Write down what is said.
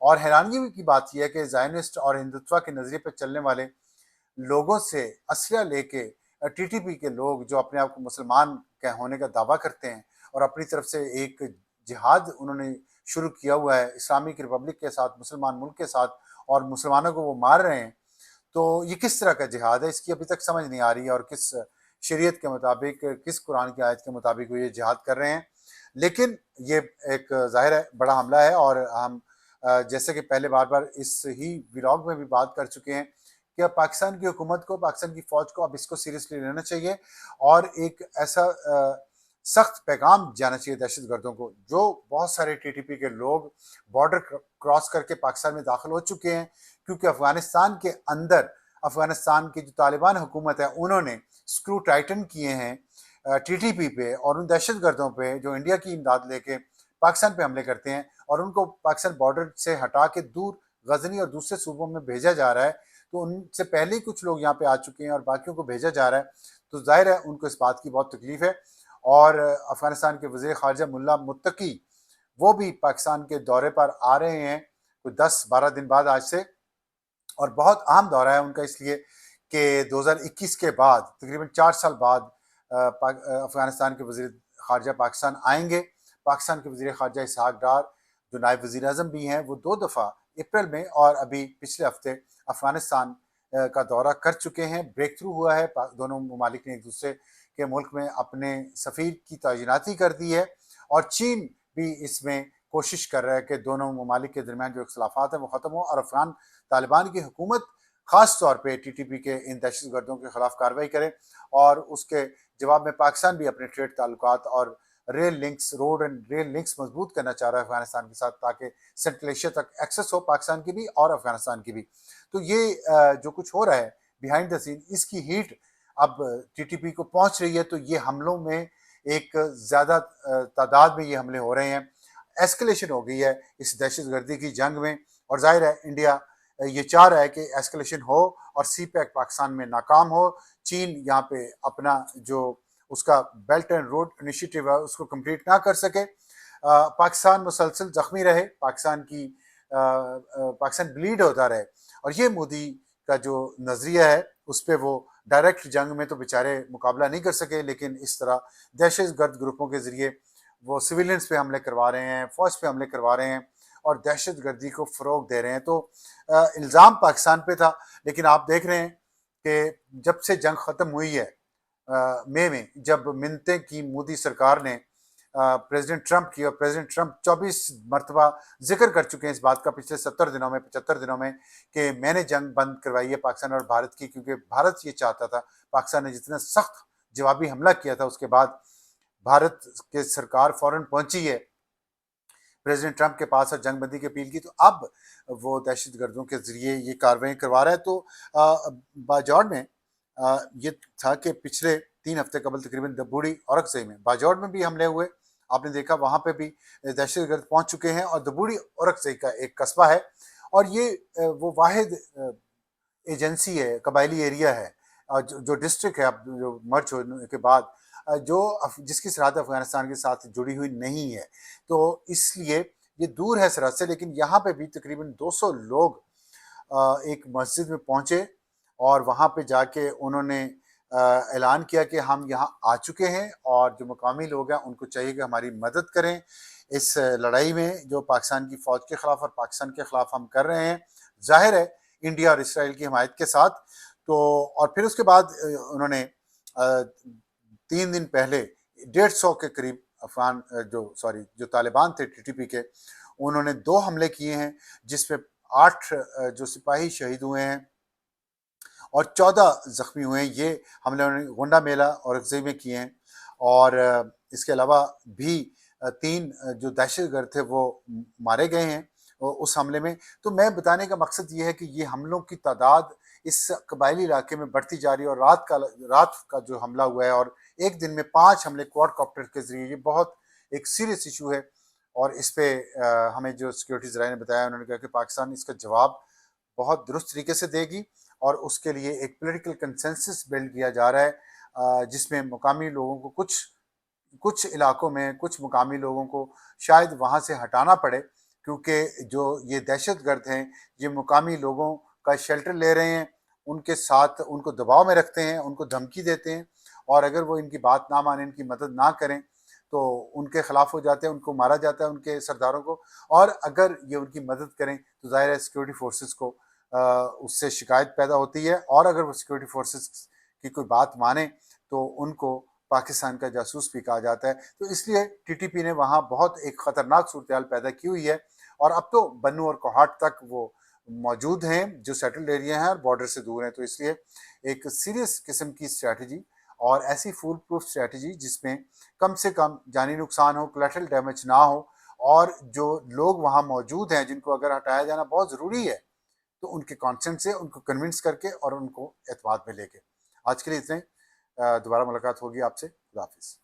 اور حیرانگی کی بات یہ ہے کہ زائنسٹ اور ہندوتوا کے نظریے پہ چلنے والے لوگوں سے اسلحہ لے کے ٹی ٹی پی کے لوگ جو اپنے آپ کو مسلمان ہونے کا دعویٰ کرتے ہیں اور اپنی طرف سے ایک جہاد انہوں نے شروع کیا ہوا ہے اسلامک ریپبلک کے ساتھ، مسلمان ملک کے ساتھ، اور مسلمانوں کو وہ مار رہے ہیں، تو یہ کس طرح کا جہاد ہے؟ اس کی ابھی تک سمجھ نہیں آ رہی ہے، اور کس شریعت کے مطابق، کس قرآن کی آیت کے مطابق وہ یہ جہاد کر رہے ہیں۔ لیکن یہ ایک ظاہر ہے بڑا حملہ ہے، اور ہم جیسے کہ پہلے بار بار اس ہی ولاگ میں بھی بات کر چکے ہیں کہ پاکستان کی حکومت کو، پاکستان کی فوج کو اب اس کو سیریسلی لینا چاہیے، اور ایک ایسا سخت پیغام جانا چاہیے دہشت گردوں کو۔ جو بہت سارے ٹی ٹی پی کے لوگ بارڈر کراس کر کے پاکستان میں داخل ہو چکے ہیں، کیونکہ افغانستان کے اندر افغانستان کی جو طالبان حکومت ہے انہوں نے اسکرو ٹائٹن کیے ہیں ٹی ٹی پی پہ اور ان دہشت گردوں پہ جو انڈیا کی امداد لے کے پاکستان پہ حملے کرتے ہیں، اور ان کو پاکستان بارڈر سے ہٹا کے دور غزنی اور دوسرے صوبوں میں بھیجا جا رہا ہے۔ تو ان سے پہلے ہی کچھ لوگ یہاں پہ آ چکے ہیں اور باقیوں کو بھیجا جا رہا ہے، تو ظاہر ہے ان کو اس بات کی بہت تکلیف ہے۔ اور افغانستان کے وزیر خارجہ ملا متقی وہ بھی پاکستان کے دورے پر آ رہے ہیں کوئی 10-12 دن بعد آج سے، اور بہت اہم دورہ ہے ان کا، اس لیے کہ 2021 کے بعد تقریباً 4 سال بعد افغانستان کے وزیر خارجہ پاکستان آئیں گے۔ پاکستان کے وزیر خارجہ اسحاق ڈار جو نائب وزیر اعظم بھی ہیں، وہ 2 دفعہ اپریل میں اور ابھی پچھلے ہفتے افغانستان کا دورہ کر چکے ہیں۔ بریک تھرو ہوا ہے، دونوں ممالک نے ایک دوسرے کے ملک میں اپنے سفیر کی تعیناتی کر دی ہے، اور چین بھی اس میں کوشش کر رہا ہے کہ دونوں ممالک کے درمیان جو اختلافات ہیں وہ ختم ہو، اور افغان طالبان کی حکومت خاص طور پہ ٹی ٹی پی کے ان دہشت گردوں کے خلاف کارروائی کرے، اور اس کے جواب میں پاکستان بھی اپنے ٹریڈ تعلقات اور روڈ اینڈ ریل لنکس مضبوط کرنا چاہ رہا ہے افغانستان کے ساتھ، تاکہ سنٹرل ایشیا تک ایکسس ہو پاکستان کی بھی اور افغانستان کی بھی۔ تو یہ جو کچھ ہو رہا ہے بیہائنڈ دا سین، اس کی ہیٹ اب ٹی ٹی پی کو پہنچ رہی ہے، تو یہ حملوں میں ایک زیادہ تعداد میں یہ حملے ہو رہے ہیں، ایسکلیشن ہو گئی ہے اس دہشت گردی کی جنگ میں، اور ظاہر ہے انڈیا یہ چاہ رہا ہے کہ ایسکلیشن ہو اور سی پیک پاکستان میں ناکام ہو، چین یہاں پہ اپنا جو اس کا بیلٹ اینڈ روڈ انیشیٹو ہے اس کو کمپلیٹ نہ کر سکے، پاکستان مسلسل زخمی رہے، پاکستان بلیڈ ہوتا رہے، اور یہ مودی کا جو نظریہ ہے اس پہ وہ ڈائریکٹ جنگ میں تو بیچارے مقابلہ نہیں کر سکے، لیکن اس طرح دہشت گرد گروپوں کے ذریعے وہ سویلینز پہ حملے کروا رہے ہیں، فوج پہ حملے کروا رہے ہیں اور دہشت گردی کو فروغ دے رہے ہیں۔ تو الزام پاکستان پہ تھا، لیکن آپ دیکھ رہے ہیں کہ جب سے جنگ ختم ہوئی ہے مئی میں، جب منتیں کی مودی سرکار نے پریزیڈنٹ ٹرمپ کی، اور پریزیڈنٹ ٹرمپ 24 مرتبہ ذکر کر چکے ہیں اس بات کا پچھلے 70 دنوں میں 75 دنوں میں کہ میں نے جنگ بند کروائی ہے پاکستان اور بھارت کی، کیونکہ بھارت یہ چاہتا تھا، پاکستان نے جتنا سخت جوابی حملہ کیا تھا اس کے بعد بھارت کے سرکار فوراً پہنچی ہے پریزیڈنٹ ٹرمپ کے پاس اور جنگ بندی کی اپیل کی، تو اب وہ دہشت گردوں کے ذریعے یہ کاروائیں کروا رہا ہے۔ تو باجوڑ میں یہ تھا کہ پچھلے 3 ہفتے قبل تقریباً دبوڑی اورکزئی میں، باجوڑ میں بھی حملے ہوئے، آپ نے دیکھا وہاں پہ بھی دہشت گرد پہنچ چکے ہیں، اور دبوڑی اورکزئی کا ایک قصبہ ہے، اور یہ وہ واحد ایجنسی ہے، قبائلی ایریا ہے جو ڈسٹرکٹ ہے اب جو مرج ہونے کے بعد، جو جس کی سرحد افغانستان کے ساتھ جڑی ہوئی نہیں ہے، تو اس لیے یہ دور ہے سرحد سے، لیکن یہاں پہ بھی تقریباً 200 لوگ ایک مسجد میں پہنچے، اور وہاں پہ جا کے انہوں نے اعلان کیا کہ ہم یہاں آ چکے ہیں، اور جو مقامی لوگ ہیں ان کو چاہیے کہ ہماری مدد کریں اس لڑائی میں جو پاکستان کی فوج کے خلاف اور پاکستان کے خلاف ہم کر رہے ہیں، ظاہر ہے انڈیا اور اسرائیل کی حمایت کے ساتھ۔ تو اور پھر اس کے بعد انہوں نے 3 دن پہلے 150 کے قریب جو طالبان تھے ٹی ٹی پی کے، انہوں نے 2 حملے کیے ہیں، جس میں 8 جو سپاہی شہید ہوئے ہیں اور 14 زخمی ہوئے ہیں۔ یہ حملے انہوں نے گونڈا میلہ اور اورکزئی میں کیے ہیں، اور اس کے علاوہ بھی 3 جو دہشت گرد تھے وہ مارے گئے ہیں اس حملے میں۔ تو میں بتانے کا مقصد یہ ہے کہ یہ حملوں کی تعداد اس قبائلی علاقے میں بڑھتی جا رہی ہے، اور رات کا جو حملہ ہوا ہے، اور ایک دن میں 5 حملے کوارڈ کاپٹر کے ذریعے، یہ بہت ایک سیریس ایشو ہے، اور اس پہ ہمیں جو سیکیورٹی ذرائع نے بتایا، انہوں نے کہا کہ پاکستان اس کا جواب بہت درست طریقے سے دے گی، اور اس کے لیے ایک پولیٹیکل کنسنسس بلڈ کیا جا رہا ہے، جس میں مقامی لوگوں کو کچھ علاقوں میں کچھ مقامی لوگوں کو شاید وہاں سے ہٹانا پڑے، کیونکہ جو یہ دہشت گرد ہیں یہ مقامی لوگوں کا شیلٹر لے رہے ہیں، ان کے ساتھ ان کو دباؤ میں رکھتے ہیں، ان کو دھمکی دیتے ہیں، اور اگر وہ ان کی بات نہ مانیں، ان کی مدد نہ کریں تو ان کے خلاف ہو جاتے ہیں، ان کو مارا جاتا ہے، ان کے سرداروں کو۔ اور اگر یہ ان کی مدد کریں تو ظاہر ہے سیکورٹی فورسز کو اس سے شکایت پیدا ہوتی ہے، اور اگر وہ سیکورٹی فورسز کی کوئی بات مانیں تو ان کو پاکستان کا جاسوس بھی کہا جاتا ہے۔ تو اس لیے ٹی ٹی پی نے وہاں بہت ایک خطرناک صورتحال پیدا کی ہوئی ہے، اور اب تو بنو اور کوہاٹ تک وہ موجود ہیں جو سیٹلڈ ایریا ہیں اور بارڈر سے دور ہیں۔ تو اس لیے ایک سیریس قسم کی اسٹریٹجی اور ایسی فول پروف اسٹریٹجی جس میں کم سے کم جانی نقصان ہو، کولیٹرل ڈیمیج نہ ہو، اور جو لوگ وہاں موجود ہیں جن کو اگر ہٹایا جانا بہت ضروری ہے تو ان کے کانسنٹ سے ان کو کنونس کر کے اور ان کو اعتماد میں لے کے۔ آج کے لیے اتنے، دوبارہ ملاقات ہوگی آپ سے۔ خدا حافظ۔